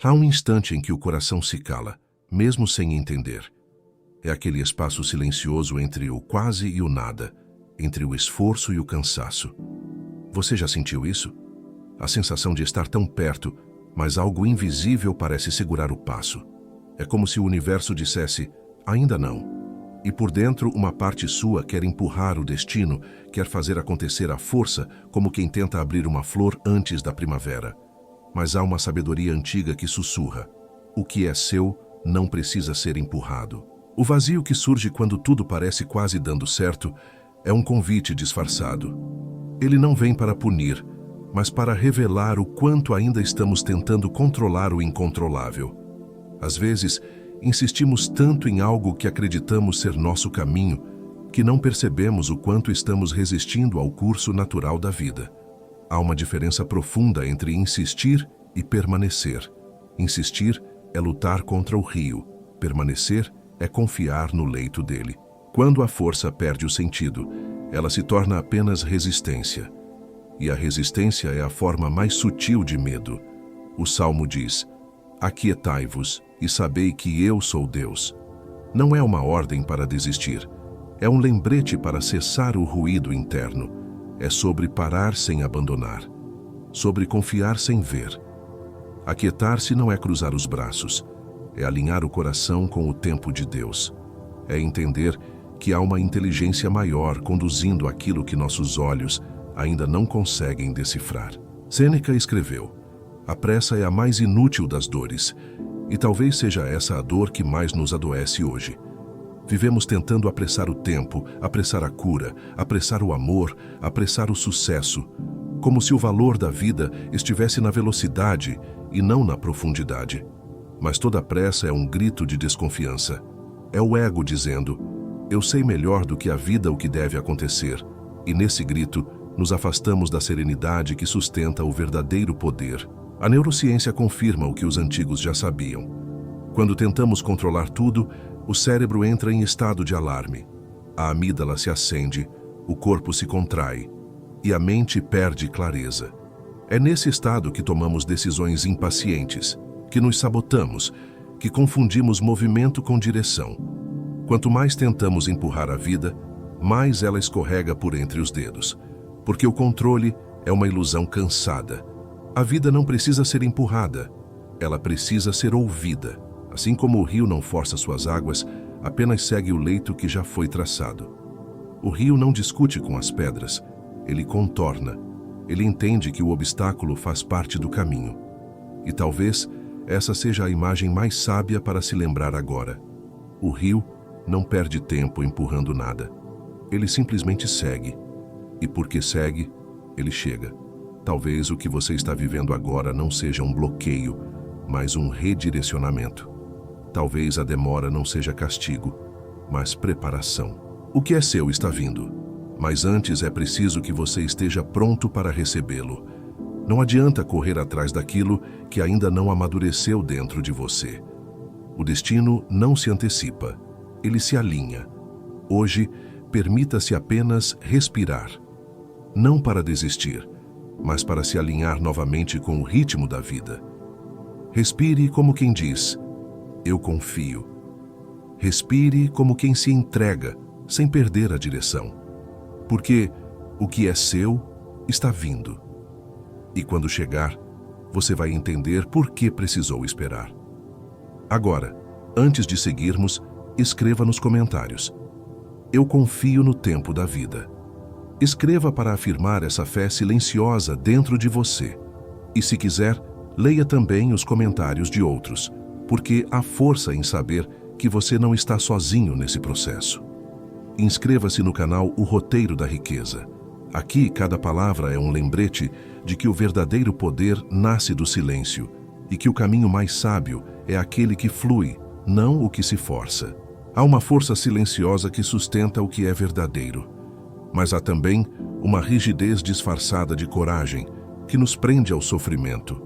Há um instante em que o coração se cala, mesmo sem entender. É aquele espaço silencioso entre o quase e o nada, entre o esforço e o cansaço. Você já sentiu isso? A sensação de estar tão perto, mas algo invisível parece segurar o passo. É como se o universo dissesse, ainda não. E por dentro, uma parte sua quer empurrar o destino, quer fazer acontecer à força, como quem tenta abrir uma flor antes da primavera. Mas há uma sabedoria antiga que sussurra. O que é seu não precisa ser empurrado. O vazio que surge quando tudo parece quase dando certo é um convite disfarçado. Ele não vem para punir, mas para revelar o quanto ainda estamos tentando controlar o incontrolável. Às vezes, insistimos tanto em algo que acreditamos ser nosso caminho, que não percebemos o quanto estamos resistindo ao curso natural da vida. Há uma diferença profunda entre insistir e permanecer. Insistir é lutar contra o rio, permanecer é confiar no leito dele. Quando a força perde o sentido, ela se torna apenas resistência. E a resistência é a forma mais sutil de medo. O Salmo diz, aquietai-vos e sabei que eu sou Deus. Não é uma ordem para desistir. É um lembrete para cessar o ruído interno. É sobre parar sem abandonar. Sobre confiar sem ver. Aquietar-se não é cruzar os braços. É alinhar o coração com o tempo de Deus. É entender que há uma inteligência maior conduzindo aquilo que nossos olhos ainda não conseguem decifrar. Sêneca escreveu, a pressa é a mais inútil das dores, e talvez seja essa a dor que mais nos adoece hoje. Vivemos tentando apressar o tempo, apressar a cura, apressar o amor, apressar o sucesso, como se o valor da vida estivesse na velocidade e não na profundidade. Mas toda pressa é um grito de desconfiança. É o ego dizendo, eu sei melhor do que a vida o que deve acontecer, e nesse grito nos afastamos da serenidade que sustenta o verdadeiro poder. A neurociência confirma o que os antigos já sabiam. Quando tentamos controlar tudo, o cérebro entra em estado de alarme. A amígdala se acende, o corpo se contrai e a mente perde clareza. É nesse estado que tomamos decisões impacientes, que nos sabotamos, que confundimos movimento com direção. Quanto mais tentamos empurrar a vida, mais ela escorrega por entre os dedos, porque o controle é uma ilusão cansada. A vida não precisa ser empurrada, ela precisa ser ouvida. Assim como o rio não força suas águas, apenas segue o leito que já foi traçado. O rio não discute com as pedras, ele contorna. Ele entende que o obstáculo faz parte do caminho. E talvez essa seja a imagem mais sábia para se lembrar agora. O rio não perde tempo empurrando nada. Ele simplesmente segue. E porque segue, ele chega. Talvez o que você está vivendo agora não seja um bloqueio, mas um redirecionamento. Talvez a demora não seja castigo, mas preparação. O que é seu está vindo, mas antes é preciso que você esteja pronto para recebê-lo. Não adianta correr atrás daquilo que ainda não amadureceu dentro de você. O destino não se antecipa, ele se alinha. Hoje, permita-se apenas respirar. Não para desistir, mas para se alinhar novamente com o ritmo da vida. Respire como quem diz, eu confio. Respire como quem se entrega, sem perder a direção. Porque o que é seu está vindo. E quando chegar, você vai entender por que precisou esperar. Agora, antes de seguirmos, escreva nos comentários. Eu confio no tempo da vida. Escreva para afirmar essa fé silenciosa dentro de você. E se quiser, leia também os comentários de outros, porque há força em saber que você não está sozinho nesse processo. Inscreva-se no canal O Roteiro da Riqueza. Aqui, cada palavra é um lembrete de que o verdadeiro poder nasce do silêncio e que o caminho mais sábio é aquele que flui, não o que se força. Há uma força silenciosa que sustenta o que é verdadeiro, mas há também uma rigidez disfarçada de coragem que nos prende ao sofrimento.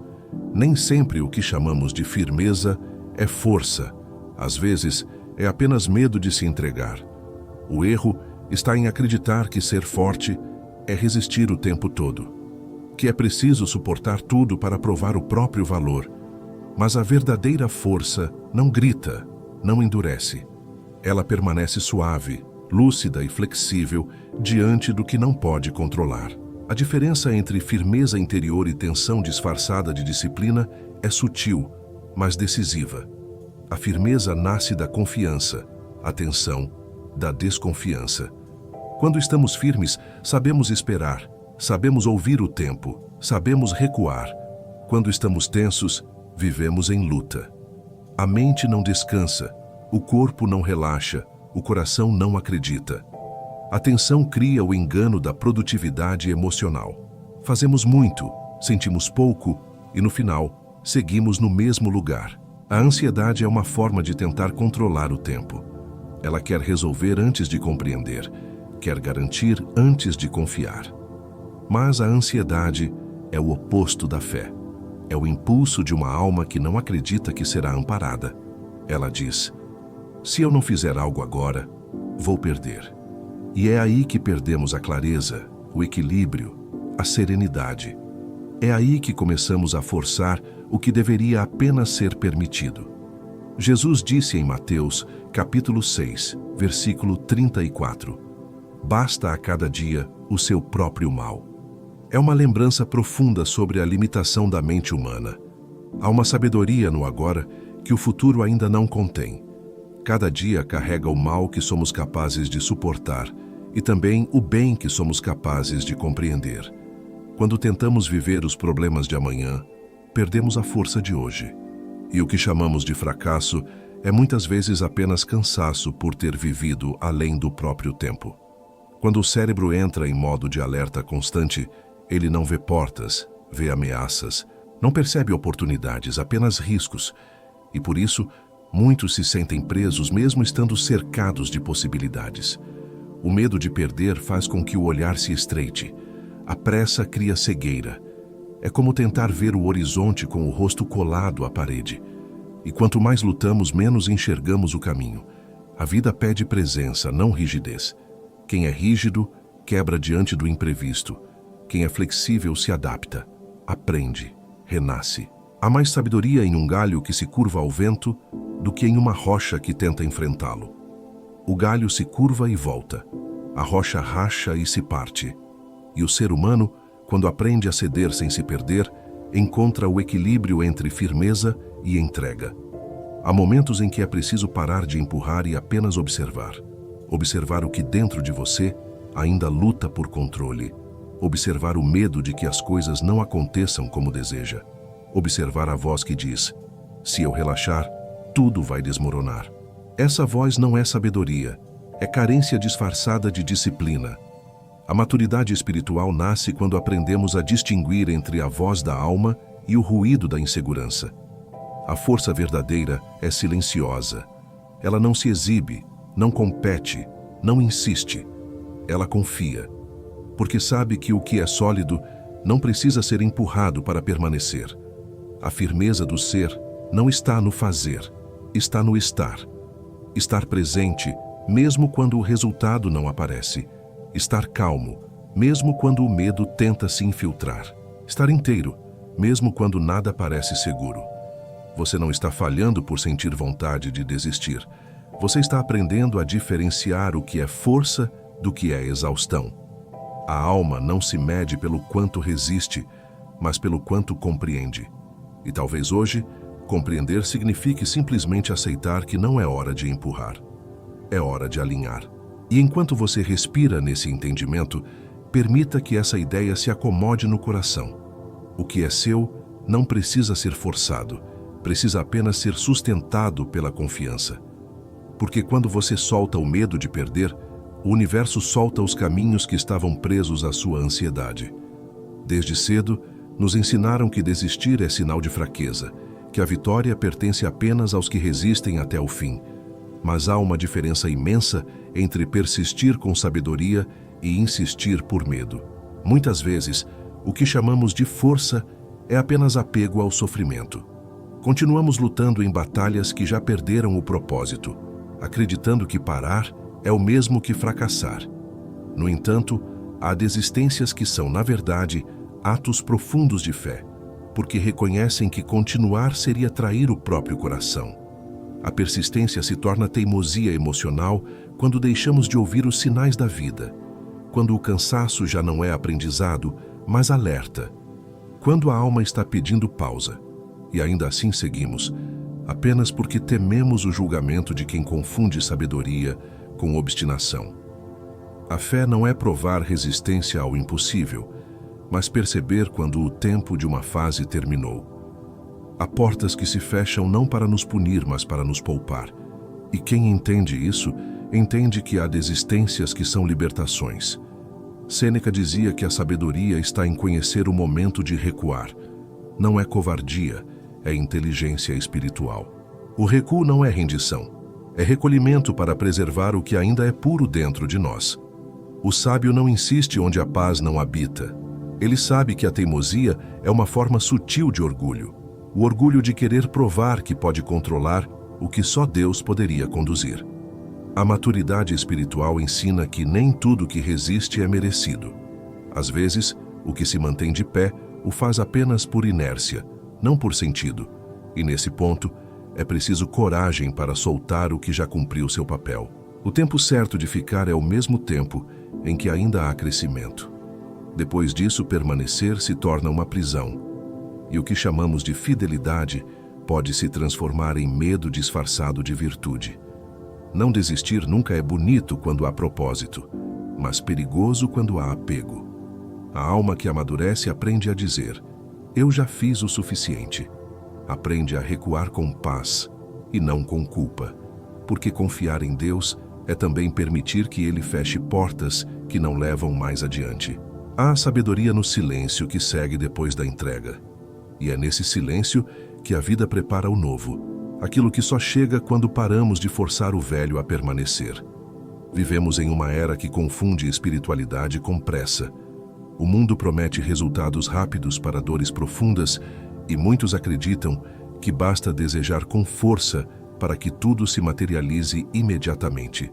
Nem sempre o que chamamos de firmeza é força. Às vezes, é apenas medo de se entregar. O erro está em acreditar que ser forte é resistir o tempo todo, que é preciso suportar tudo para provar o próprio valor. Mas a verdadeira força não grita, não endurece. Ela permanece suave, lúcida e flexível diante do que não pode controlar. A diferença entre firmeza interior e tensão disfarçada de disciplina é sutil, mas decisiva. A firmeza nasce da confiança, a tensão da desconfiança. Quando estamos firmes, sabemos esperar, sabemos ouvir o tempo, sabemos recuar. Quando estamos tensos, vivemos em luta. A mente não descansa, o corpo não relaxa, o coração não acredita. A tensão cria o engano da produtividade emocional. Fazemos muito, sentimos pouco e, no final, seguimos no mesmo lugar. A ansiedade é uma forma de tentar controlar o tempo. Ela quer resolver antes de compreender, quer garantir antes de confiar. Mas a ansiedade é o oposto da fé. É o impulso de uma alma que não acredita que será amparada. Ela diz: se eu não fizer algo agora, vou perder. E é aí que perdemos a clareza, o equilíbrio, a serenidade. É aí que começamos a forçar o que deveria apenas ser permitido. Jesus disse em Mateus, capítulo 6, versículo 34, basta a cada dia o seu próprio mal. É uma lembrança profunda sobre a limitação da mente humana. Há uma sabedoria no agora que o futuro ainda não contém. Cada dia carrega o mal que somos capazes de suportar e também o bem que somos capazes de compreender. Quando tentamos viver os problemas de amanhã, perdemos a força de hoje. E o que chamamos de fracasso é muitas vezes apenas cansaço por ter vivido além do próprio tempo. Quando o cérebro entra em modo de alerta constante, ele não vê portas, vê ameaças, não percebe oportunidades, apenas riscos. E por isso, muitos se sentem presos mesmo estando cercados de possibilidades. O medo de perder faz com que o olhar se estreite. A pressa cria cegueira. É como tentar ver o horizonte com o rosto colado à parede. E quanto mais lutamos, menos enxergamos o caminho. A vida pede presença, não rigidez. Quem é rígido, quebra diante do imprevisto. Quem é flexível se adapta, aprende, renasce. Há mais sabedoria em um galho que se curva ao vento do que em uma rocha que tenta enfrentá-lo. O galho se curva e volta. A rocha racha e se parte. E o ser humano, quando aprende a ceder sem se perder, encontra o equilíbrio entre firmeza e entrega. Há momentos em que é preciso parar de empurrar e apenas observar. Observar o que dentro de você ainda luta por controle. Observar o medo de que as coisas não aconteçam como deseja. Observar a voz que diz: se eu relaxar, tudo vai desmoronar. Essa voz não é sabedoria, é carência disfarçada de disciplina. A maturidade espiritual nasce quando aprendemos a distinguir entre a voz da alma e o ruído da insegurança. A força verdadeira é silenciosa. Ela não se exibe, não compete, não insiste. Ela confia, porque sabe que o que é sólido não precisa ser empurrado para permanecer. A firmeza do ser não está no fazer, está no estar. Estar presente, mesmo quando o resultado não aparece. Estar calmo, mesmo quando o medo tenta se infiltrar. Estar inteiro, mesmo quando nada parece seguro. Você não está falhando por sentir vontade de desistir. Você está aprendendo a diferenciar o que é força do que é exaustão. A alma não se mede pelo quanto resiste, mas pelo quanto compreende. E talvez hoje, compreender signifique simplesmente aceitar que não é hora de empurrar. É hora de alinhar. E enquanto você respira nesse entendimento, permita que essa ideia se acomode no coração. O que é seu não precisa ser forçado, precisa apenas ser sustentado pela confiança. Porque quando você solta o medo de perder, o universo solta os caminhos que estavam presos à sua ansiedade. Desde cedo, nos ensinaram que desistir é sinal de fraqueza, que a vitória pertence apenas aos que resistem até o fim. Mas há uma diferença imensa entre persistir com sabedoria e insistir por medo. Muitas vezes, o que chamamos de força é apenas apego ao sofrimento. Continuamos lutando em batalhas que já perderam o propósito, acreditando que parar é o mesmo que fracassar. No entanto, há desistências que são, na verdade, atos profundos de fé. porque reconhecem que continuar seria trair o próprio coração. A persistência se torna teimosia emocional quando deixamos de ouvir os sinais da vida, quando o cansaço já não é aprendizado, mas alerta, quando a alma está pedindo pausa, e ainda assim seguimos, apenas porque tememos o julgamento de quem confunde sabedoria com obstinação. A fé não é provar resistência ao impossível, mas perceber quando o tempo de uma fase terminou. Há portas que se fecham não para nos punir, mas para nos poupar. E quem entende isso, entende que há desistências que são libertações. Sêneca dizia que a sabedoria está em conhecer o momento de recuar. Não é covardia, é inteligência espiritual. O recuo não é rendição, é recolhimento para preservar o que ainda é puro dentro de nós. O sábio não insiste onde a paz não habita. Ele sabe que a teimosia é uma forma sutil de orgulho. O orgulho de querer provar que pode controlar o que só Deus poderia conduzir. A maturidade espiritual ensina que nem tudo que resiste é merecido. Às vezes, o que se mantém de pé o faz apenas por inércia, não por sentido. E nesse ponto, é preciso coragem para soltar o que já cumpriu seu papel. O tempo certo de ficar é o mesmo tempo em que ainda há crescimento. Depois disso, permanecer se torna uma prisão. E o que chamamos de fidelidade pode se transformar em medo disfarçado de virtude. Não desistir nunca é bonito quando há propósito, mas perigoso quando há apego. A alma que amadurece aprende a dizer: eu já fiz o suficiente. Aprende a recuar com paz e não com culpa, porque confiar em Deus é também permitir que Ele feche portas que não levam mais adiante. Há a sabedoria no silêncio que segue depois da entrega. E é nesse silêncio que a vida prepara o novo, aquilo que só chega quando paramos de forçar o velho a permanecer. Vivemos em uma era que confunde espiritualidade com pressa. O mundo promete resultados rápidos para dores profundas e muitos acreditam que basta desejar com força para que tudo se materialize imediatamente.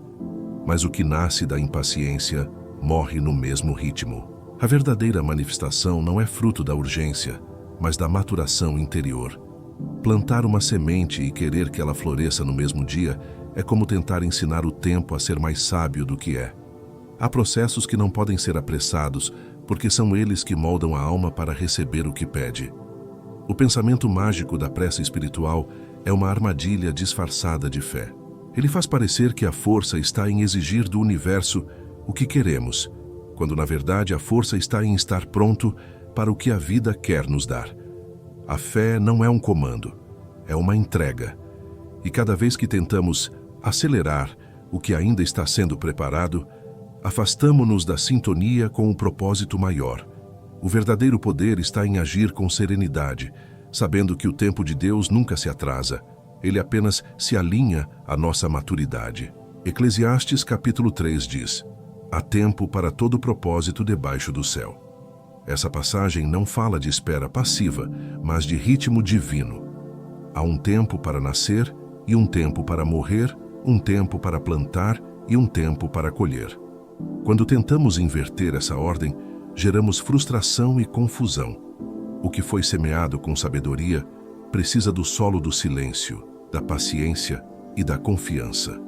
Mas o que nasce da impaciência morre no mesmo ritmo. A verdadeira manifestação não é fruto da urgência, mas da maturação interior. Plantar uma semente e querer que ela floresça no mesmo dia é como tentar ensinar o tempo a ser mais sábio do que é. Há processos que não podem ser apressados, porque são eles que moldam a alma para receber o que pede. O pensamento mágico da pressa espiritual é uma armadilha disfarçada de fé. Ele faz parecer que a força está em exigir do universo o que queremos, quando na verdade a força está em estar pronto para o que a vida quer nos dar. A fé não é um comando, é uma entrega. E cada vez que tentamos acelerar o que ainda está sendo preparado, afastamo-nos da sintonia com o propósito maior. O verdadeiro poder está em agir com serenidade, sabendo que o tempo de Deus nunca se atrasa. Ele apenas se alinha à nossa maturidade. Eclesiastes capítulo 3 diz: há tempo para todo propósito debaixo do céu. Essa passagem não fala de espera passiva, mas de ritmo divino. Há um tempo para nascer e um tempo para morrer, um tempo para plantar e um tempo para colher. Quando tentamos inverter essa ordem, geramos frustração e confusão. O que foi semeado com sabedoria precisa do solo do silêncio, da paciência e da confiança.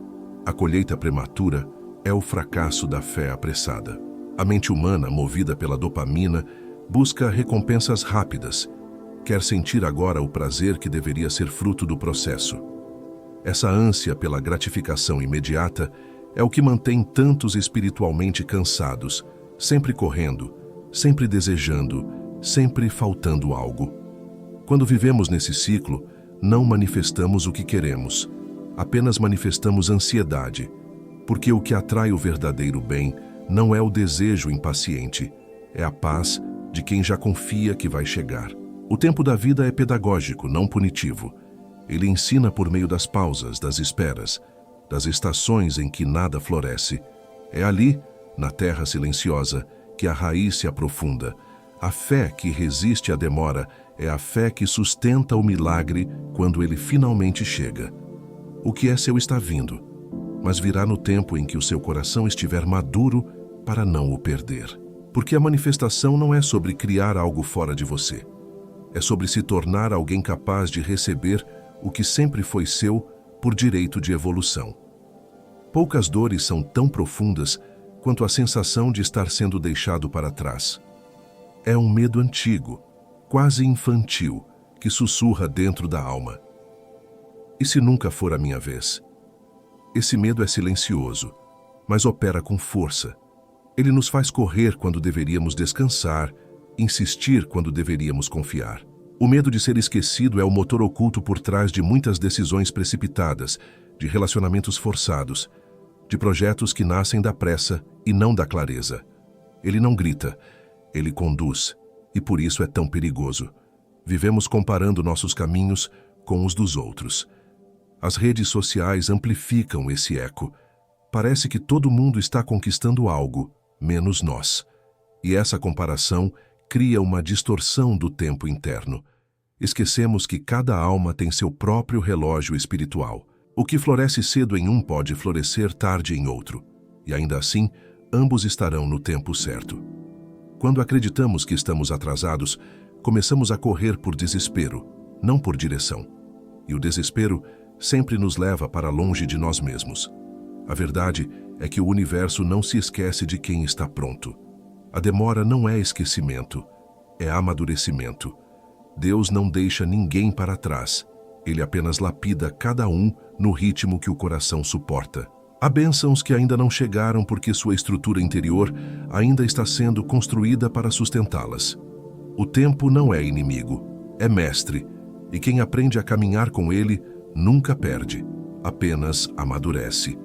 A colheita prematura é o fracasso da fé apressada. A mente humana, movida pela dopamina, busca recompensas rápidas. Quer sentir agora o prazer que deveria ser fruto do processo. Essa ânsia pela gratificação imediata é o que mantém tantos espiritualmente cansados, sempre correndo, sempre desejando, sempre faltando algo. Quando vivemos nesse ciclo, não manifestamos o que queremos, apenas manifestamos ansiedade, porque o que atrai o verdadeiro bem não é o desejo impaciente, é a paz de quem já confia que vai chegar. O tempo da vida é pedagógico, não punitivo. Ele ensina por meio das pausas, das esperas, das estações em que nada floresce. É ali, na terra silenciosa, que a raiz se aprofunda. A fé que resiste à demora é a fé que sustenta o milagre quando ele finalmente chega. O que é seu está vindo, mas virá no tempo em que o seu coração estiver maduro para não o perder. Porque a manifestação não é sobre criar algo fora de você. É sobre se tornar alguém capaz de receber o que sempre foi seu por direito de evolução. Poucas dores são tão profundas quanto a sensação de estar sendo deixado para trás. É um medo antigo, quase infantil, que sussurra dentro da alma. E se nunca for a minha vez? Esse medo é silencioso, mas opera com força. Ele nos faz correr quando deveríamos descansar, insistir quando deveríamos confiar. O medo de ser esquecido é o motor oculto por trás de muitas decisões precipitadas, de relacionamentos forçados, de projetos que nascem da pressa e não da clareza. Ele não grita, ele conduz, e por isso é tão perigoso. Vivemos comparando nossos caminhos com os dos outros. As redes sociais amplificam esse eco. Parece que todo mundo está conquistando algo, menos nós. E essa comparação cria uma distorção do tempo interno. Esquecemos que cada alma tem seu próprio relógio espiritual. O que floresce cedo em um pode florescer tarde em outro. E ainda assim, ambos estarão no tempo certo. Quando acreditamos que estamos atrasados, começamos a correr por desespero, não por direção. E o desespero sempre nos leva para longe de nós mesmos. A verdade é que o universo não se esquece de quem está pronto. A demora não é esquecimento, é amadurecimento. Deus não deixa ninguém para trás. Ele apenas lapida cada um no ritmo que o coração suporta. Há bênçãos que ainda não chegaram porque sua estrutura interior ainda está sendo construída para sustentá-las. O tempo não é inimigo, é mestre, e quem aprende a caminhar com ele nunca perde, apenas amadurece.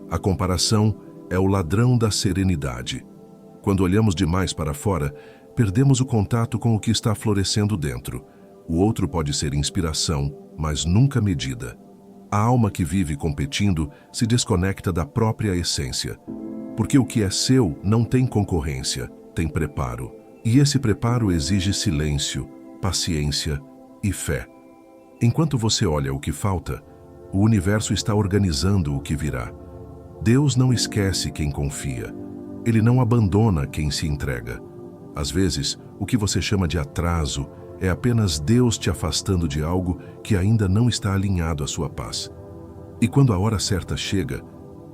A comparação é o ladrão da serenidade. Quando olhamos demais para fora, perdemos o contato com o que está florescendo dentro. O outro pode ser inspiração, mas nunca medida. A alma que vive competindo se desconecta da própria essência. Porque o que é seu não tem concorrência, tem preparo. E esse preparo exige silêncio, paciência e fé. Enquanto você olha o que falta, o universo está organizando o que virá. Deus não esquece quem confia. Ele não abandona quem se entrega. Às vezes, o que você chama de atraso é apenas Deus te afastando de algo que ainda não está alinhado à sua paz. E quando a hora certa chega,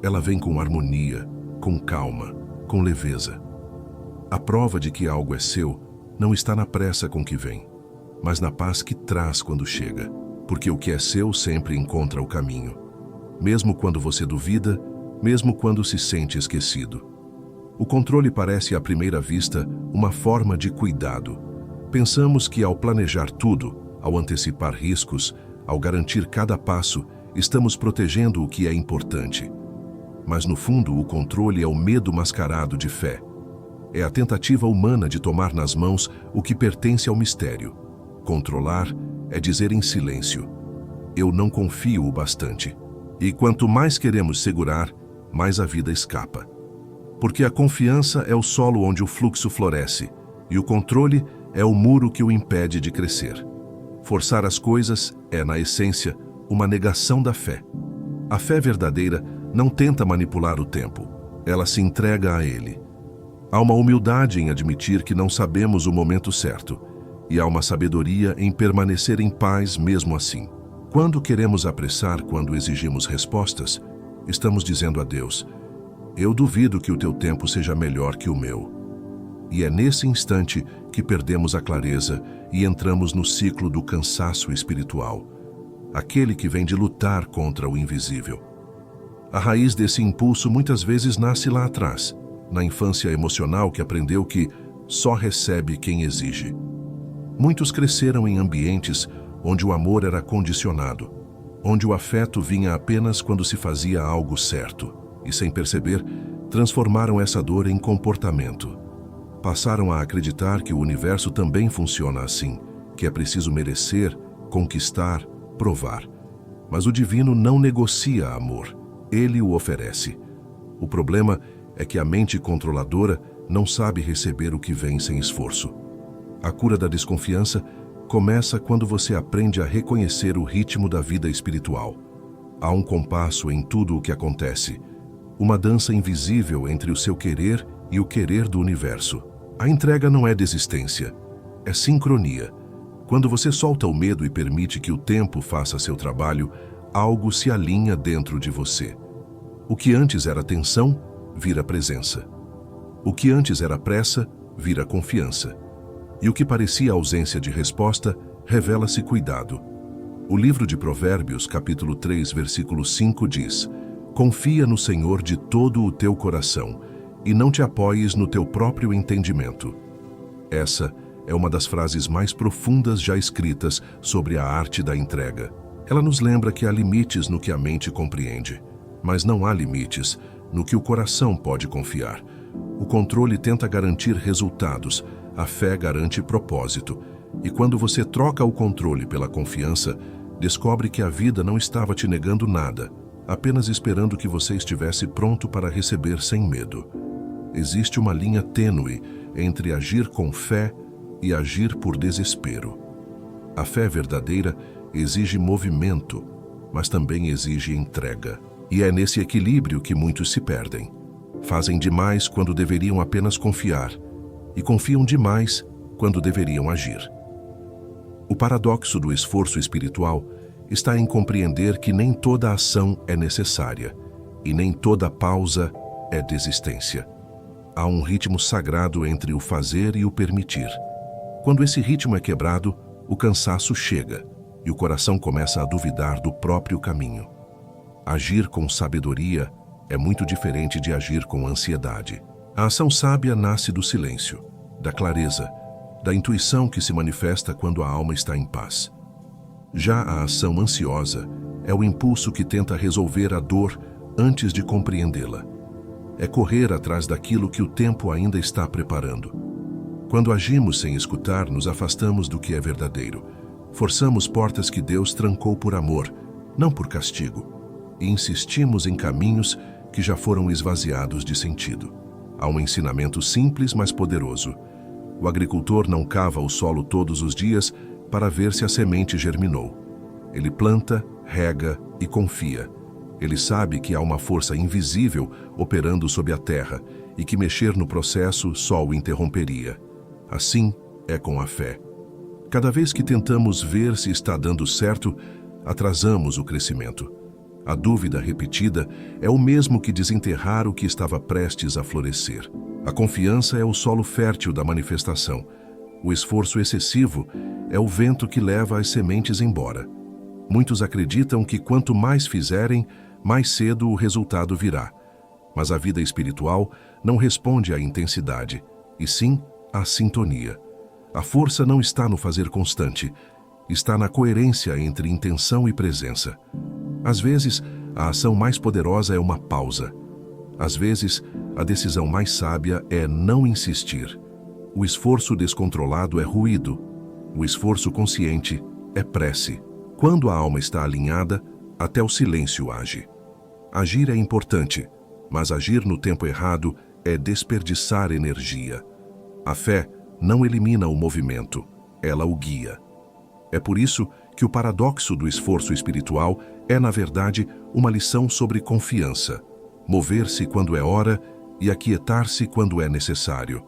ela vem com harmonia, com calma, com leveza. A prova de que algo é seu não está na pressa com que vem, mas na paz que traz quando chega, porque o que é seu sempre encontra o caminho. Mesmo quando você duvida, mesmo quando se sente esquecido. O controle parece à primeira vista uma forma de cuidado. Pensamos que ao planejar tudo, ao antecipar riscos, ao garantir cada passo, estamos protegendo o que é importante. Mas no fundo o controle é o medo mascarado de fé. É a tentativa humana de tomar nas mãos o que pertence ao mistério. Controlar é dizer em silêncio: eu não confio o bastante. E quanto mais queremos segurar, mais a vida escapa. Porque a confiança é o solo onde o fluxo floresce, e o controle é o muro que o impede de crescer. Forçar as coisas é, na essência, uma negação da fé. A fé verdadeira não tenta manipular o tempo, ela se entrega a ele. Há uma humildade em admitir que não sabemos o momento certo, e há uma sabedoria em permanecer em paz mesmo assim. Quando queremos apressar, quando exigimos respostas, estamos dizendo a Deus: eu duvido que o teu tempo seja melhor que o meu. E é nesse instante que perdemos a clareza e entramos no ciclo do cansaço espiritual, aquele que vem de lutar contra o invisível. A raiz desse impulso muitas vezes nasce lá atrás, na infância emocional que aprendeu que só recebe quem exige. Muitos cresceram em ambientes onde o amor era condicionado, onde o afeto vinha apenas quando se fazia algo certo, e sem perceber, transformaram essa dor em comportamento. Passaram a acreditar que o universo também funciona assim, que é preciso merecer, conquistar, provar. Mas o divino não negocia amor, ele o oferece. O problema é que a mente controladora não sabe receber o que vem sem esforço. A cura da desconfiança começa quando você aprende a reconhecer o ritmo da vida espiritual. Há um compasso em tudo o que acontece, uma dança invisível entre o seu querer e o querer do universo. A entrega não é desistência, é sincronia. Quando você solta o medo e permite que o tempo faça seu trabalho, algo se alinha dentro de você. O que antes era tensão, vira presença. O que antes era pressa, vira confiança. E o que parecia ausência de resposta, revela-se cuidado. O livro de Provérbios, capítulo 3, versículo 5 diz: Confia no Senhor de todo o teu coração e não te apoies no teu próprio entendimento. Essa é uma das frases mais profundas já escritas sobre a arte da entrega. Ela nos lembra que há limites no que a mente compreende, mas não há limites no que o coração pode confiar. O controle tenta garantir resultados, a fé garante propósito. E quando você troca o controle pela confiança, descobre que a vida não estava te negando nada, apenas esperando que você estivesse pronto para receber sem medo. Existe uma linha tênue entre agir com fé e agir por desespero. A fé verdadeira exige movimento, mas também exige entrega. E é nesse equilíbrio que muitos se perdem. Fazem demais quando deveriam apenas confiar, e confiam demais quando deveriam agir. O paradoxo do esforço espiritual está em compreender que nem toda ação é necessária, e nem toda pausa é desistência. Há um ritmo sagrado entre o fazer e o permitir. Quando esse ritmo é quebrado, o cansaço chega e o coração começa a duvidar do próprio caminho. Agir com sabedoria é muito diferente de agir com ansiedade. A ação sábia nasce do silêncio, da clareza, da intuição que se manifesta quando a alma está em paz. Já a ação ansiosa é o impulso que tenta resolver a dor antes de compreendê-la. É correr atrás daquilo que o tempo ainda está preparando. Quando agimos sem escutar, nos afastamos do que é verdadeiro. Forçamos portas que Deus trancou por amor, não por castigo, e insistimos em caminhos que já foram esvaziados de sentido. Há um ensinamento simples, mas poderoso. O agricultor não cava o solo todos os dias para ver se a semente germinou. Ele planta, rega e confia. Ele sabe que há uma força invisível operando sob a terra e que mexer no processo só o interromperia. Assim é com a fé. Cada vez que tentamos ver se está dando certo, atrasamos o crescimento. A dúvida repetida é o mesmo que desenterrar o que estava prestes a florescer. A confiança é o solo fértil da manifestação. O esforço excessivo é o vento que leva as sementes embora. Muitos acreditam que quanto mais fizerem, mais cedo o resultado virá. Mas a vida espiritual não responde à intensidade, e sim à sintonia. A força não está no fazer constante, está na coerência entre intenção e presença. Às vezes, a ação mais poderosa é uma pausa. Às vezes, a decisão mais sábia é não insistir. O esforço descontrolado é ruído. O esforço consciente é prece. Quando a alma está alinhada, até o silêncio age. Agir é importante, mas agir no tempo errado é desperdiçar energia. A fé não elimina o movimento, ela o guia. É por isso que o paradoxo do esforço espiritual é, na verdade, uma lição sobre confiança. Mover-se quando é hora e aquietar-se quando é necessário.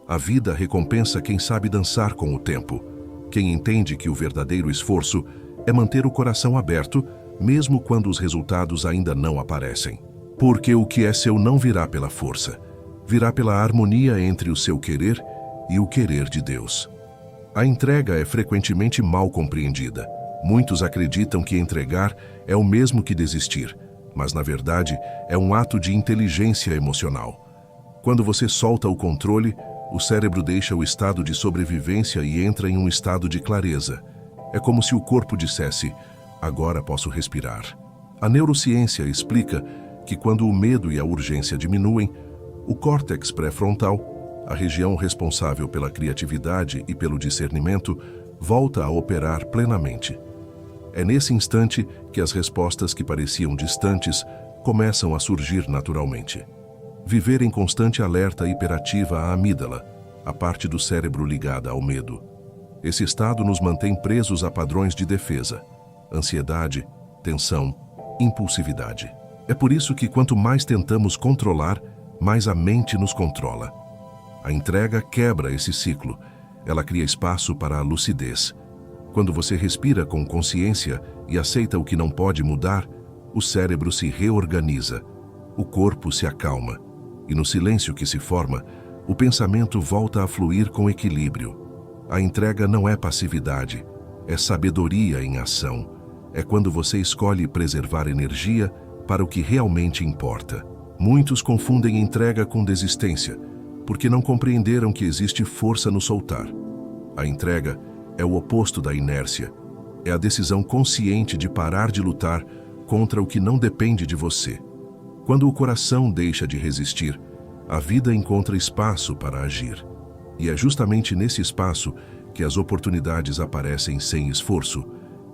A vida recompensa quem sabe dançar com o tempo, quem entende que o verdadeiro esforço é manter o coração aberto, mesmo quando os resultados ainda não aparecem. Porque o que é seu não virá pela força, virá pela harmonia entre o seu querer e o querer de Deus. A entrega é frequentemente mal compreendida. Muitos acreditam que entregar é o mesmo que desistir, mas na verdade é um ato de inteligência emocional. Quando você solta o controle, o cérebro deixa o estado de sobrevivência e entra em um estado de clareza. É como se o corpo dissesse: agora posso respirar. A neurociência explica que quando o medo e a urgência diminuem, o córtex pré-frontal, a região responsável pela criatividade e pelo discernimento, volta a operar plenamente. É nesse instante que as respostas que pareciam distantes começam a surgir naturalmente. Viver em constante alerta hiperativa à amígdala, a parte do cérebro ligada ao medo. Esse estado nos mantém presos a padrões de defesa, ansiedade, tensão, impulsividade. É por isso que quanto mais tentamos controlar, mais a mente nos controla. A entrega quebra esse ciclo. Ela cria espaço para a lucidez. Quando você respira com consciência e aceita o que não pode mudar, o cérebro se reorganiza, o corpo se acalma, e no silêncio que se forma, o pensamento volta a fluir com equilíbrio. A entrega não é passividade, é sabedoria em ação. É quando você escolhe preservar energia para o que realmente importa. Muitos confundem entrega com desistência, porque não compreenderam que existe força no soltar. A entrega é o oposto da inércia. É a decisão consciente de parar de lutar contra o que não depende de você. Quando o coração deixa de resistir, a vida encontra espaço para agir. E é justamente nesse espaço que as oportunidades aparecem sem esforço,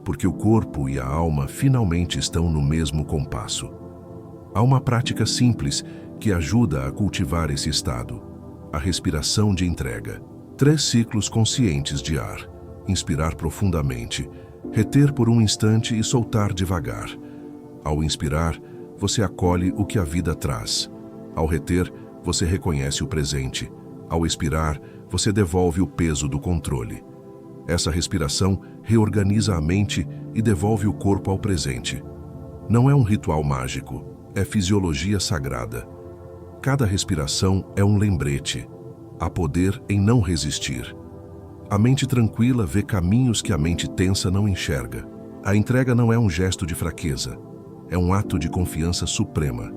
porque o corpo e a alma finalmente estão no mesmo compasso. Há uma prática simples que ajuda a cultivar esse estado: a respiração de entrega. 3 ciclos conscientes de ar. Inspirar profundamente, reter por um instante e soltar devagar. Ao inspirar, você acolhe o que a vida traz. Ao reter, você reconhece o presente. Ao expirar, você devolve o peso do controle. Essa respiração reorganiza a mente e devolve o corpo ao presente. Não é um ritual mágico, é fisiologia sagrada. Cada respiração é um lembrete. Há poder em não resistir. A mente tranquila vê caminhos que a mente tensa não enxerga. A entrega não é um gesto de fraqueza, é um ato de confiança suprema.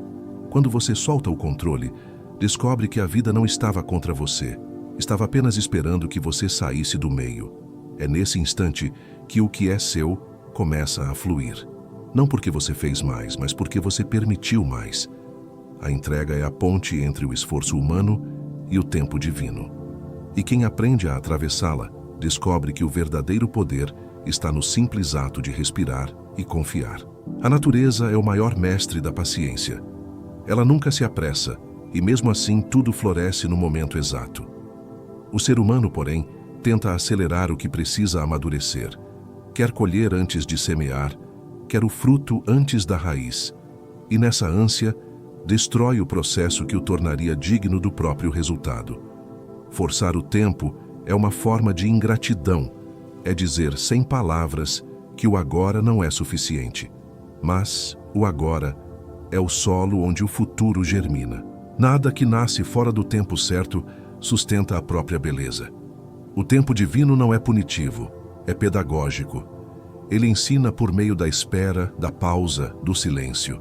Quando você solta o controle, descobre que a vida não estava contra você, estava apenas esperando que você saísse do meio. É nesse instante que o que é seu começa a fluir. Não porque você fez mais, mas porque você permitiu mais. A entrega é a ponte entre o esforço humano e o tempo divino. E quem aprende a atravessá-la, descobre que o verdadeiro poder está no simples ato de respirar e confiar. A natureza é o maior mestre da paciência. Ela nunca se apressa, e mesmo assim tudo floresce no momento exato. O ser humano, porém, tenta acelerar o que precisa amadurecer. Quer colher antes de semear, quer o fruto antes da raiz. E nessa ânsia, destrói o processo que o tornaria digno do próprio resultado. Forçar o tempo é uma forma de ingratidão. É dizer sem palavras que o agora não é suficiente. Mas o agora é o solo onde o futuro germina. Nada que nasce fora do tempo certo sustenta a própria beleza. O tempo divino não é punitivo, é pedagógico. Ele ensina por meio da espera, da pausa, do silêncio.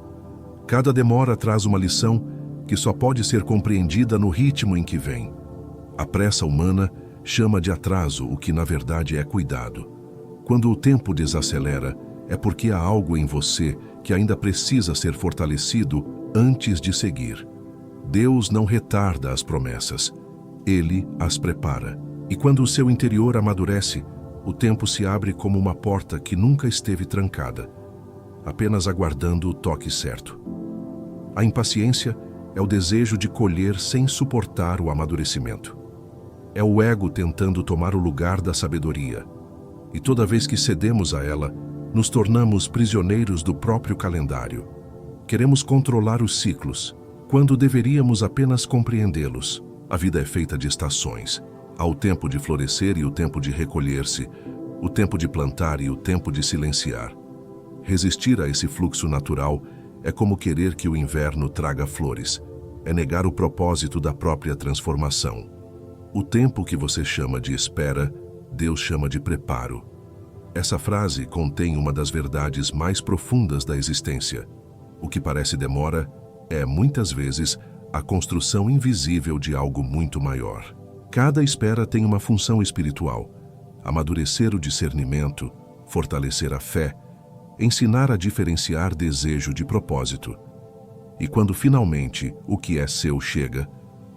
Cada demora traz uma lição que só pode ser compreendida no ritmo em que vem. A pressa humana chama de atraso o que na verdade é cuidado. Quando o tempo desacelera, é porque há algo em você que ainda precisa ser fortalecido antes de seguir. Deus não retarda as promessas, Ele as prepara. E quando o seu interior amadurece, o tempo se abre como uma porta que nunca esteve trancada, apenas aguardando o toque certo. A impaciência é o desejo de colher sem suportar o amadurecimento. É o ego tentando tomar o lugar da sabedoria. E toda vez que cedemos a ela, nos tornamos prisioneiros do próprio calendário. Queremos controlar os ciclos, quando deveríamos apenas compreendê-los. A vida é feita de estações. Há o tempo de florescer e o tempo de recolher-se, o tempo de plantar e o tempo de silenciar. Resistir a esse fluxo natural é como querer que o inverno traga flores. É negar o propósito da própria transformação. O tempo que você chama de espera, Deus chama de preparo. Essa frase contém uma das verdades mais profundas da existência. O que parece demora é, muitas vezes, a construção invisível de algo muito maior. Cada espera tem uma função espiritual: amadurecer o discernimento, fortalecer a fé, ensinar a diferenciar desejo de propósito. E quando finalmente o que é seu chega,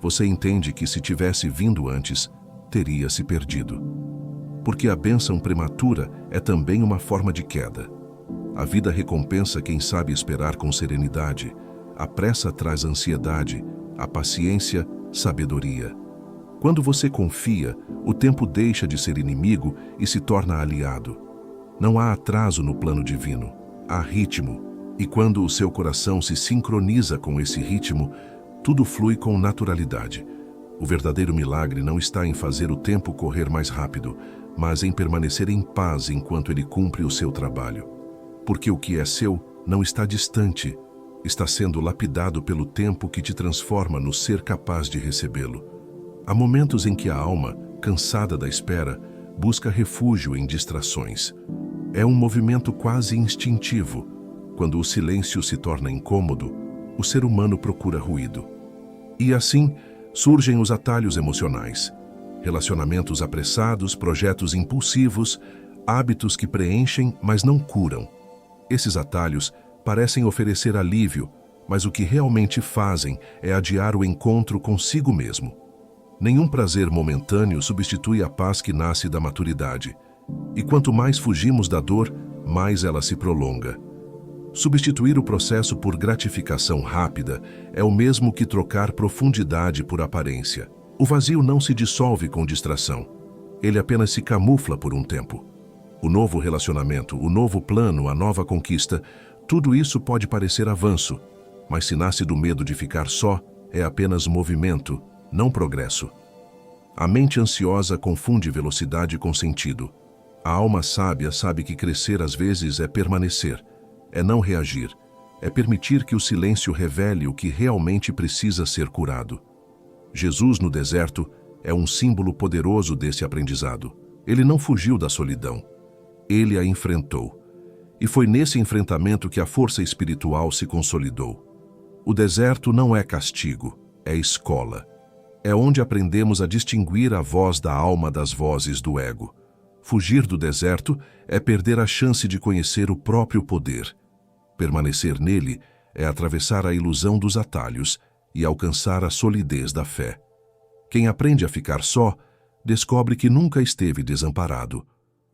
você entende que se tivesse vindo antes, teria se perdido. Porque a bênção prematura é também uma forma de queda. A vida recompensa quem sabe esperar com serenidade, a pressa traz ansiedade, a paciência, sabedoria. Quando você confia, o tempo deixa de ser inimigo e se torna aliado. Não há atraso no plano divino, há ritmo, e quando o seu coração se sincroniza com esse ritmo, tudo flui com naturalidade. O verdadeiro milagre não está em fazer o tempo correr mais rápido, mas em permanecer em paz enquanto ele cumpre o seu trabalho. Porque o que é seu não está distante, está sendo lapidado pelo tempo que te transforma no ser capaz de recebê-lo. Há momentos em que a alma, cansada da espera, busca refúgio em distrações. É um movimento quase instintivo. Quando o silêncio se torna incômodo, o ser humano procura ruído. E assim surgem os atalhos emocionais. Relacionamentos apressados, projetos impulsivos, hábitos que preenchem, mas não curam. Esses atalhos parecem oferecer alívio, mas o que realmente fazem é adiar o encontro consigo mesmo. Nenhum prazer momentâneo substitui a paz que nasce da maturidade. E quanto mais fugimos da dor, mais ela se prolonga. Substituir o processo por gratificação rápida é o mesmo que trocar profundidade por aparência. O vazio não se dissolve com distração. Ele apenas se camufla por um tempo. O novo relacionamento, o novo plano, a nova conquista, tudo isso pode parecer avanço, mas se nasce do medo de ficar só, é apenas movimento, não progresso. A mente ansiosa confunde velocidade com sentido. A alma sábia sabe que crescer às vezes é permanecer, é não reagir, é permitir que o silêncio revele o que realmente precisa ser curado. Jesus no deserto é um símbolo poderoso desse aprendizado. Ele não fugiu da solidão. Ele a enfrentou. E foi nesse enfrentamento que a força espiritual se consolidou. O deserto não é castigo, é escola. É onde aprendemos a distinguir a voz da alma das vozes do ego. Fugir do deserto é perder a chance de conhecer o próprio poder. Permanecer nele é atravessar a ilusão dos atalhos e alcançar a solidez da fé. Quem aprende a ficar só, descobre que nunca esteve desamparado.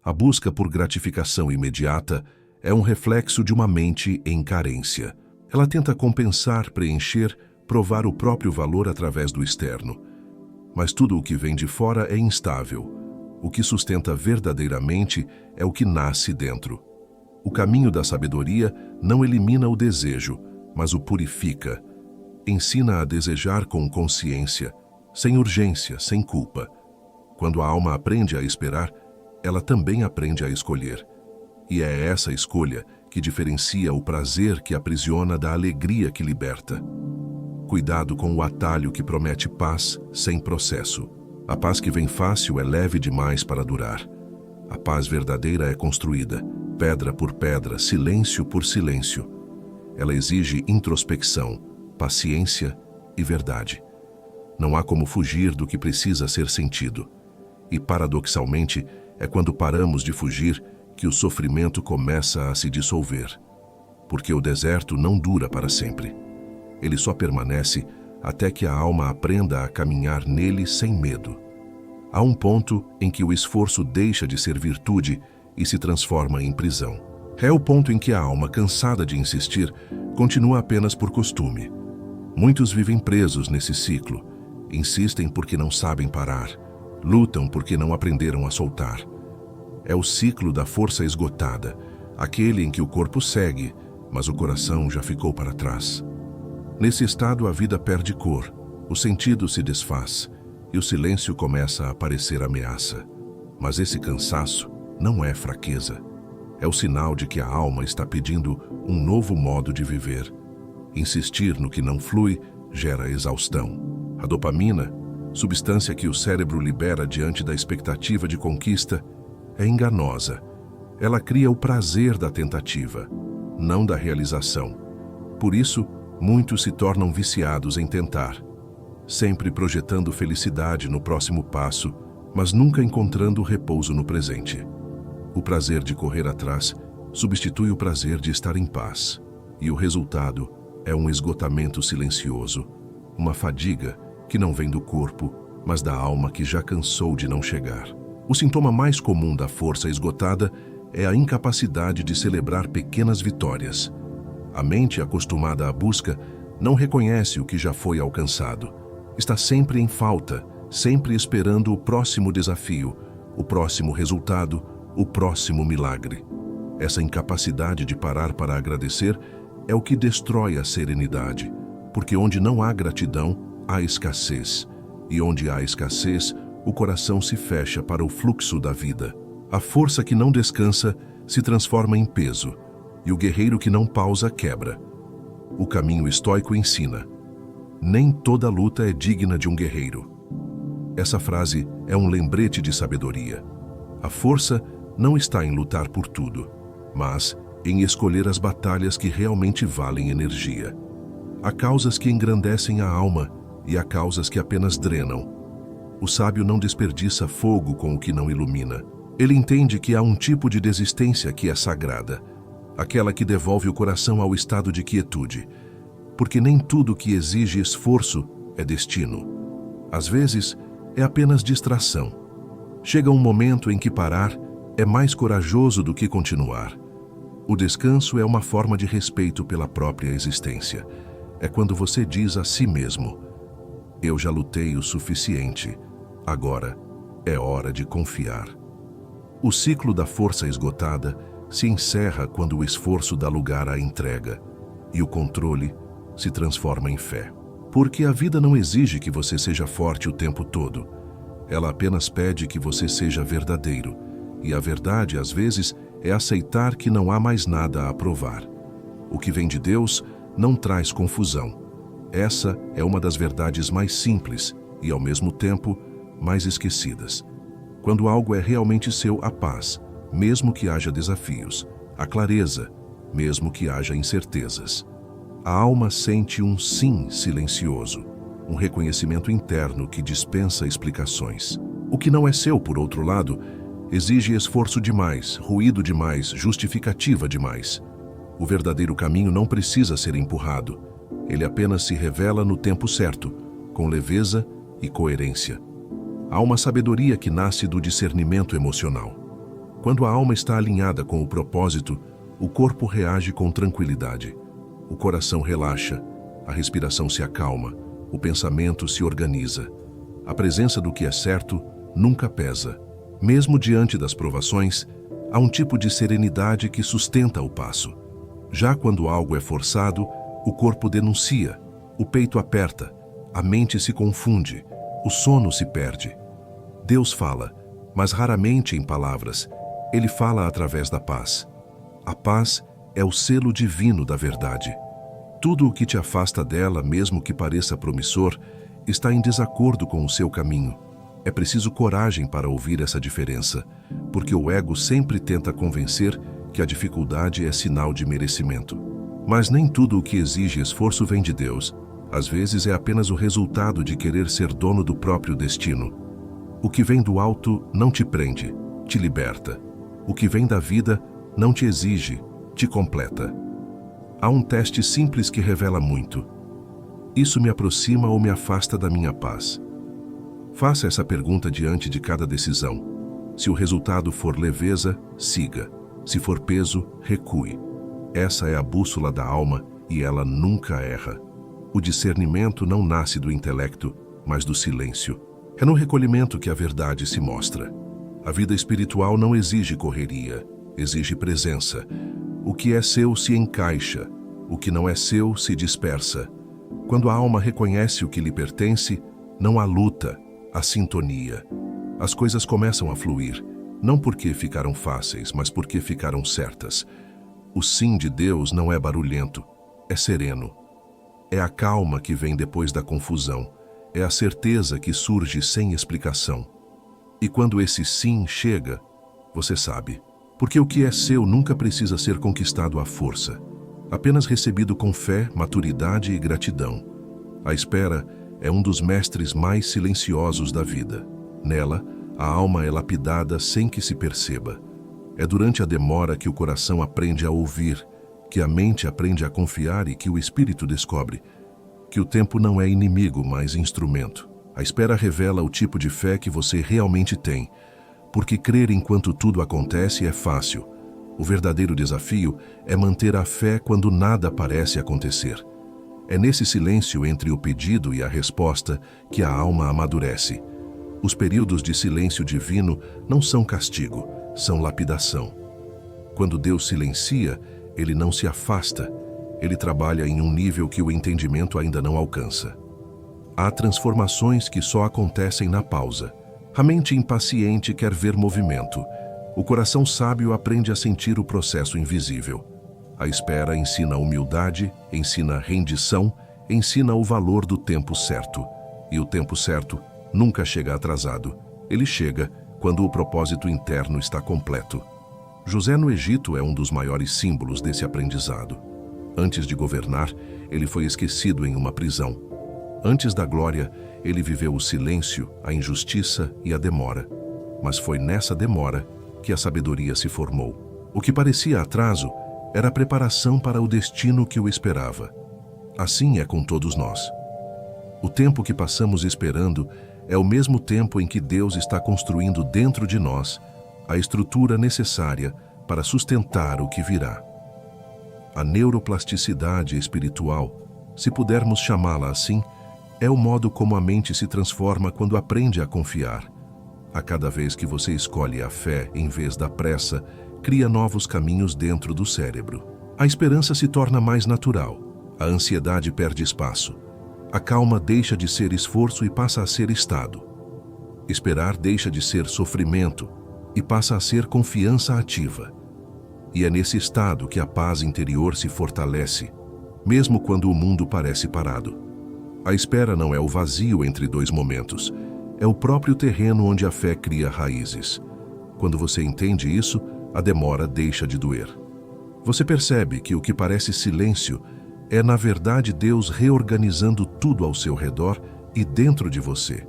A busca por gratificação imediata é um reflexo de uma mente em carência. Ela tenta compensar, preencher, provar o próprio valor através do externo. Mas tudo o que vem de fora é instável. O que sustenta verdadeiramente é o que nasce dentro. O caminho da sabedoria não elimina o desejo, mas o purifica. Ensina a desejar com consciência, sem urgência, sem culpa. Quando a alma aprende a esperar, ela também aprende a escolher. E é essa escolha que diferencia o prazer que aprisiona da alegria que liberta. Cuidado com o atalho que promete paz sem processo. A paz que vem fácil é leve demais para durar. A paz verdadeira é construída, pedra por pedra, silêncio por silêncio. Ela exige introspecção, paciência e verdade. Não há como fugir do que precisa ser sentido. E, paradoxalmente, é quando paramos de fugir que o sofrimento começa a se dissolver. Porque o deserto não dura para sempre. Ele só permanece até que a alma aprenda a caminhar nele sem medo. Há um ponto em que o esforço deixa de ser virtude e se transforma em prisão. É o ponto em que a alma, cansada de insistir, continua apenas por costume. Muitos vivem presos nesse ciclo. Insistem porque não sabem parar. Lutam porque não aprenderam a soltar. É o ciclo da força esgotada, aquele em que o corpo segue, mas o coração já ficou para trás. Nesse estado, a vida perde cor, o sentido se desfaz e o silêncio começa a parecer ameaça. Mas esse cansaço não é fraqueza. É o sinal de que a alma está pedindo um novo modo de viver. Insistir no que não flui gera exaustão. A dopamina, substância que o cérebro libera diante da expectativa de conquista, é enganosa. Ela cria o prazer da tentativa, não da realização. Por isso, muitos se tornam viciados em tentar, sempre projetando felicidade no próximo passo, mas nunca encontrando repouso no presente. O prazer de correr atrás substitui o prazer de estar em paz, e o resultado é um esgotamento silencioso, uma fadiga que não vem do corpo, mas da alma que já cansou de não chegar. O sintoma mais comum da força esgotada é a incapacidade de celebrar pequenas vitórias. A mente acostumada à busca não reconhece o que já foi alcançado. Está sempre em falta, sempre esperando o próximo desafio, o próximo resultado, o próximo milagre. Essa incapacidade de parar para agradecer é o que destrói a serenidade, porque onde não há gratidão, há escassez, e onde há escassez, o coração se fecha para o fluxo da vida. A força que não descansa se transforma em peso, e o guerreiro que não pausa quebra. O caminho estoico ensina: nem toda luta é digna de um guerreiro. Essa frase é um lembrete de sabedoria. A força não está em lutar por tudo, mas em escolher as batalhas que realmente valem energia. Há causas que engrandecem a alma e há causas que apenas drenam. O sábio não desperdiça fogo com o que não ilumina. Ele entende que há um tipo de desistência que é sagrada, aquela que devolve o coração ao estado de quietude, porque nem tudo que exige esforço é destino. Às vezes, é apenas distração. Chega um momento em que parar é mais corajoso do que continuar. O descanso é uma forma de respeito pela própria existência. É quando você diz a si mesmo: eu já lutei o suficiente, agora é hora de confiar. O ciclo da força esgotada se encerra quando o esforço dá lugar à entrega e o controle se transforma em fé. Porque a vida não exige que você seja forte o tempo todo. Ela apenas pede que você seja verdadeiro. E a verdade, às vezes, é aceitar que não há mais nada a provar. O que vem de Deus não traz confusão. Essa é uma das verdades mais simples e, ao mesmo tempo, mais esquecidas. Quando algo é realmente seu, a paz, mesmo que haja desafios, a clareza, mesmo que haja incertezas. A alma sente um sim silencioso, um reconhecimento interno que dispensa explicações. O que não é seu, por outro lado, exige esforço demais, ruído demais, justificativa demais. O verdadeiro caminho não precisa ser empurrado. Ele apenas se revela no tempo certo, com leveza e coerência. Há uma sabedoria que nasce do discernimento emocional. Quando a alma está alinhada com o propósito, o corpo reage com tranquilidade. O coração relaxa, a respiração se acalma, o pensamento se organiza. A presença do que é certo nunca pesa. Mesmo diante das provações, há um tipo de serenidade que sustenta o passo. Já quando algo é forçado, o corpo denuncia, o peito aperta, a mente se confunde, o sono se perde. Deus fala, mas raramente em palavras. Ele fala através da paz. A paz é o selo divino da verdade. Tudo o que te afasta dela, mesmo que pareça promissor, está em desacordo com o seu caminho. É preciso coragem para ouvir essa diferença, porque o ego sempre tenta convencer que a dificuldade é sinal de merecimento. Mas nem tudo o que exige esforço vem de Deus. Às vezes é apenas o resultado de querer ser dono do próprio destino. O que vem do alto não te prende, te liberta. O que vem da vida não te exige, te completa. Há um teste simples que revela muito. Isso me aproxima ou me afasta da minha paz? Faça essa pergunta diante de cada decisão. Se o resultado for leveza, siga. Se for peso, recue. Essa é a bússola da alma e ela nunca erra. O discernimento não nasce do intelecto, mas do silêncio. É no recolhimento que a verdade se mostra. A vida espiritual não exige correria, exige presença. O que é seu se encaixa, o que não é seu se dispersa. Quando a alma reconhece o que lhe pertence, não há luta, há sintonia. As coisas começam a fluir, não porque ficaram fáceis, mas porque ficaram certas. O sim de Deus não é barulhento, é sereno. É a calma que vem depois da confusão, é a certeza que surge sem explicação. E quando esse sim chega, você sabe. Porque o que é seu nunca precisa ser conquistado à força. Apenas recebido com fé, maturidade e gratidão. A espera é um dos mestres mais silenciosos da vida. Nela, a alma é lapidada sem que se perceba. É durante a demora que o coração aprende a ouvir, que a mente aprende a confiar e que o espírito descobre que o tempo não é inimigo, mas instrumento. A espera revela o tipo de fé que você realmente tem, porque crer enquanto tudo acontece é fácil. O verdadeiro desafio é manter a fé quando nada parece acontecer. É nesse silêncio entre o pedido e a resposta que a alma amadurece. Os períodos de silêncio divino não são castigo, são lapidação. Quando Deus silencia, ele não se afasta, ele trabalha em um nível que o entendimento ainda não alcança. Há transformações que só acontecem na pausa. A mente impaciente quer ver movimento. O coração sábio aprende a sentir o processo invisível. A espera ensina a humildade, ensina a rendição, ensina o valor do tempo certo. E o tempo certo nunca chega atrasado. Ele chega quando o propósito interno está completo. José no Egito é um dos maiores símbolos desse aprendizado. Antes de governar, ele foi esquecido em uma prisão. Antes da glória, ele viveu o silêncio, a injustiça e a demora. Mas foi nessa demora que a sabedoria se formou. O que parecia atraso era a preparação para o destino que o esperava. Assim é com todos nós. O tempo que passamos esperando é o mesmo tempo em que Deus está construindo dentro de nós a estrutura necessária para sustentar o que virá. A neuroplasticidade espiritual, se pudermos chamá-la assim, é o modo como a mente se transforma quando aprende a confiar. A cada vez que você escolhe a fé em vez da pressa, cria novos caminhos dentro do cérebro. A esperança se torna mais natural, a ansiedade perde espaço. A calma deixa de ser esforço e passa a ser estado. Esperar deixa de ser sofrimento e passa a ser confiança ativa. E é nesse estado que a paz interior se fortalece, mesmo quando o mundo parece parado. A espera não é o vazio entre dois momentos, é o próprio terreno onde a fé cria raízes. Quando você entende isso, a demora deixa de doer. Você percebe que o que parece silêncio é, na verdade, Deus reorganizando tudo ao seu redor e dentro de você.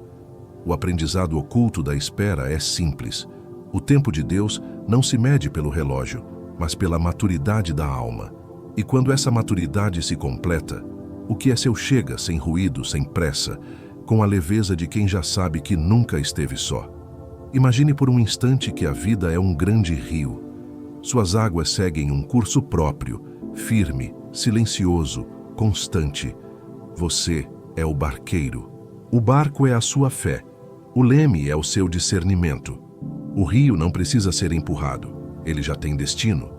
O aprendizado oculto da espera é simples. O tempo de Deus não se mede pelo relógio, mas pela maturidade da alma. E quando essa maturidade se completa, o que é seu chega sem ruído, sem pressa, com a leveza de quem já sabe que nunca esteve só. Imagine por um instante que a vida é um grande rio. Suas águas seguem um curso próprio, firme, silencioso, constante. Você é o barqueiro. O barco é a sua fé. O leme é o seu discernimento. O rio não precisa ser empurrado. Ele já tem destino.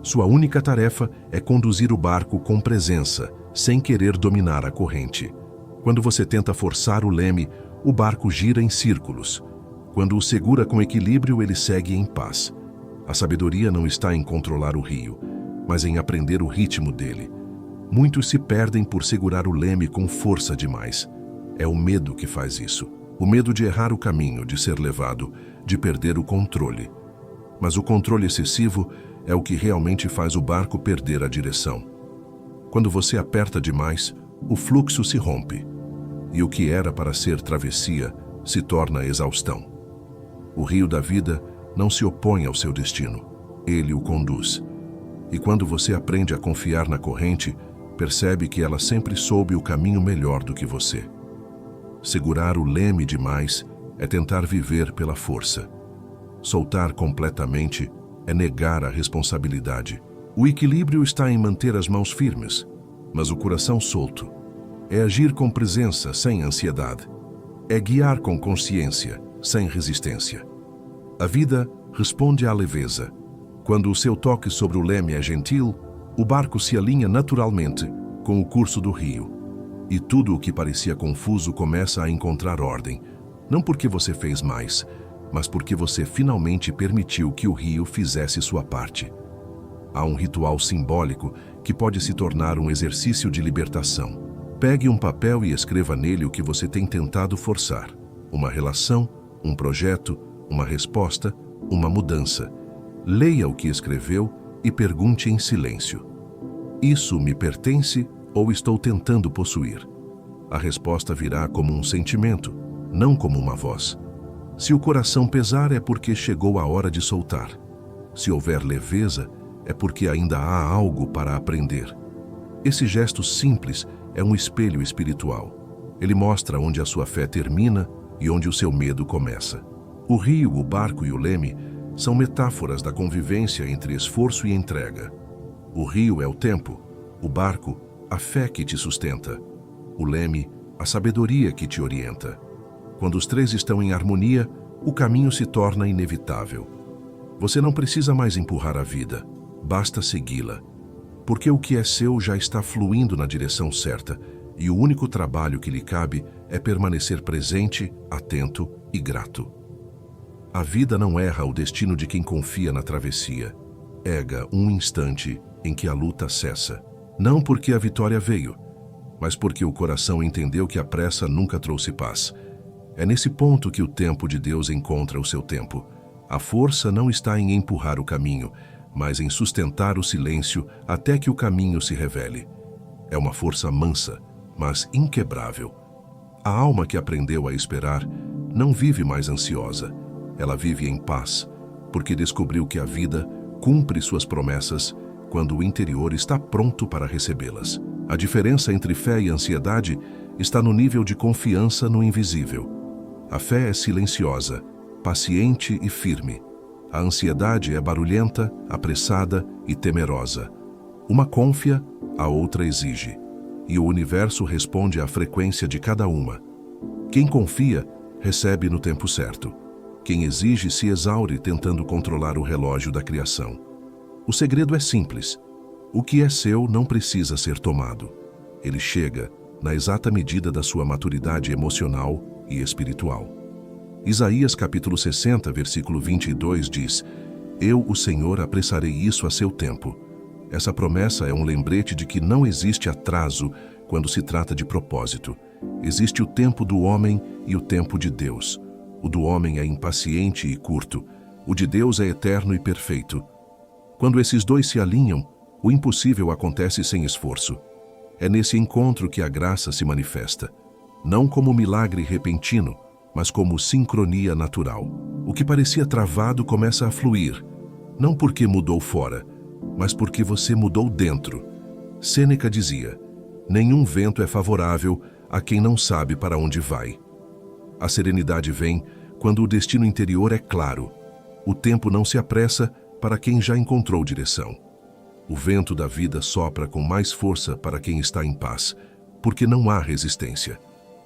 Sua única tarefa é conduzir o barco com presença, sem querer dominar a corrente. Quando você tenta forçar o leme, o barco gira em círculos. Quando o segura com equilíbrio, ele segue em paz. A sabedoria não está em controlar o rio, mas em aprender o ritmo dele. Muitos se perdem por segurar o leme com força demais. É o medo que faz isso. O medo de errar o caminho, de ser levado, de perder o controle. Mas o controle excessivo é o que realmente faz o barco perder a direção. Quando você aperta demais, o fluxo se rompe. E o que era para ser travessia se torna exaustão. O rio da vida não se opõe ao seu destino. Ele o conduz. E quando você aprende a confiar na corrente, percebe que ela sempre soube o caminho melhor do que você. Segurar o leme demais é tentar viver pela força. Soltar completamente é negar a responsabilidade. O equilíbrio está em manter as mãos firmes, mas o coração solto. É agir com presença, sem ansiedade. É guiar com consciência, sem resistência. A vida responde à leveza. Quando o seu toque sobre o leme é gentil, o barco se alinha naturalmente com o curso do rio. E tudo o que parecia confuso começa a encontrar ordem, não porque você fez mais, mas porque você finalmente permitiu que o rio fizesse sua parte. Há um ritual simbólico que pode se tornar um exercício de libertação. Pegue um papel e escreva nele o que você tem tentado forçar. Uma relação, um projeto, uma resposta, uma mudança. Leia o que escreveu e pergunte em silêncio: isso me pertence ou estou tentando possuir? A resposta virá como um sentimento, não como uma voz. Se o coração pesar, é porque chegou a hora de soltar. Se houver leveza, é porque ainda há algo para aprender. Esse gesto simples é um espelho espiritual. Ele mostra onde a sua fé termina e onde o seu medo começa. O rio, o barco e o leme são metáforas da convivência entre esforço e entrega. O rio é o tempo, o barco, a fé que te sustenta, o leme, a sabedoria que te orienta. Quando os três estão em harmonia, o caminho se torna inevitável. Você não precisa mais empurrar a vida, basta segui-la. Porque o que é seu já está fluindo na direção certa e o único trabalho que lhe cabe é permanecer presente, atento e grato. A vida não erra o destino de quem confia na travessia. Erga um instante em que a luta cessa. Não porque a vitória veio, mas porque o coração entendeu que a pressa nunca trouxe paz. É nesse ponto que o tempo de Deus encontra o seu tempo. A força não está em empurrar o caminho, mas em sustentar o silêncio até que o caminho se revele. É uma força mansa, mas inquebrável. A alma que aprendeu a esperar não vive mais ansiosa. Ela vive em paz, porque descobriu que a vida cumpre suas promessas quando o interior está pronto para recebê-las. A diferença entre fé e ansiedade está no nível de confiança no invisível. A fé é silenciosa, paciente e firme. A ansiedade é barulhenta, apressada e temerosa. Uma confia, a outra exige. E o universo responde à frequência de cada uma. Quem confia, recebe no tempo certo. Quem exige se exaure tentando controlar o relógio da criação. O segredo é simples. O que é seu não precisa ser tomado. Ele chega na exata medida da sua maturidade emocional e espiritual. Isaías capítulo 60, versículo 22 diz: Eu, o Senhor, apressarei isso a seu tempo. Essa promessa é um lembrete de que não existe atraso quando se trata de propósito. Existe o tempo do homem e o tempo de Deus. O do homem é impaciente e curto. O de Deus é eterno e perfeito. Quando esses dois se alinham, o impossível acontece sem esforço. É nesse encontro que a graça se manifesta. Não como milagre repentino, mas como sincronia natural. O que parecia travado começa a fluir. Não porque mudou fora, mas porque você mudou dentro. Sêneca dizia: nenhum vento é favorável a quem não sabe para onde vai. A serenidade vem quando o destino interior é claro. O tempo não se apressa para quem já encontrou direção. O vento da vida sopra com mais força para quem está em paz, porque não há resistência.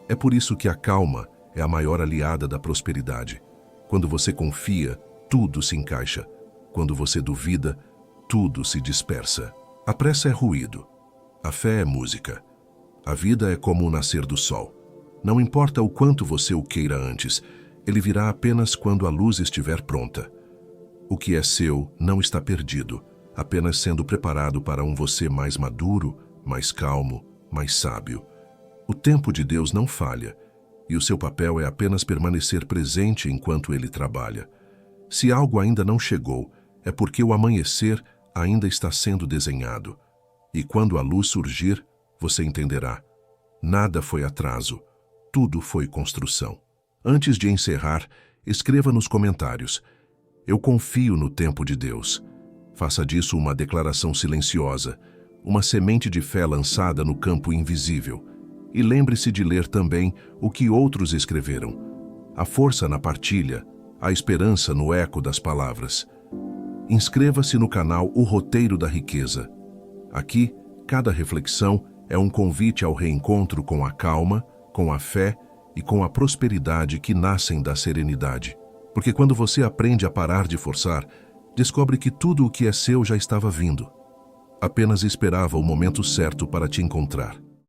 É por isso que a calma é a maior aliada da prosperidade. Quando você confia, tudo se encaixa. Quando você duvida, tudo se dispersa. A pressa é ruído. A fé é música. A vida é como o nascer do sol. Não importa o quanto você o queira antes, ele virá apenas quando a luz estiver pronta. O que é seu não está perdido, apenas sendo preparado para um você mais maduro, mais calmo, mais sábio. O tempo de Deus não falha, e o seu papel é apenas permanecer presente enquanto ele trabalha. Se algo ainda não chegou, é porque o amanhecer ainda está sendo desenhado. E quando a luz surgir, você entenderá. Nada foi atraso, tudo foi construção. Antes de encerrar, escreva nos comentários: eu confio no tempo de Deus. Faça disso uma declaração silenciosa, uma semente de fé lançada no campo invisível. E lembre-se de ler também o que outros escreveram. A força na partilha, a esperança no eco das palavras. Inscreva-se no canal O Roteiro da Riqueza. Aqui, cada reflexão é um convite ao reencontro com a calma, com a fé e com a prosperidade que nascem da serenidade. Porque quando você aprende a parar de forçar, descobre que tudo o que é seu já estava vindo. Apenas esperava o momento certo para te encontrar.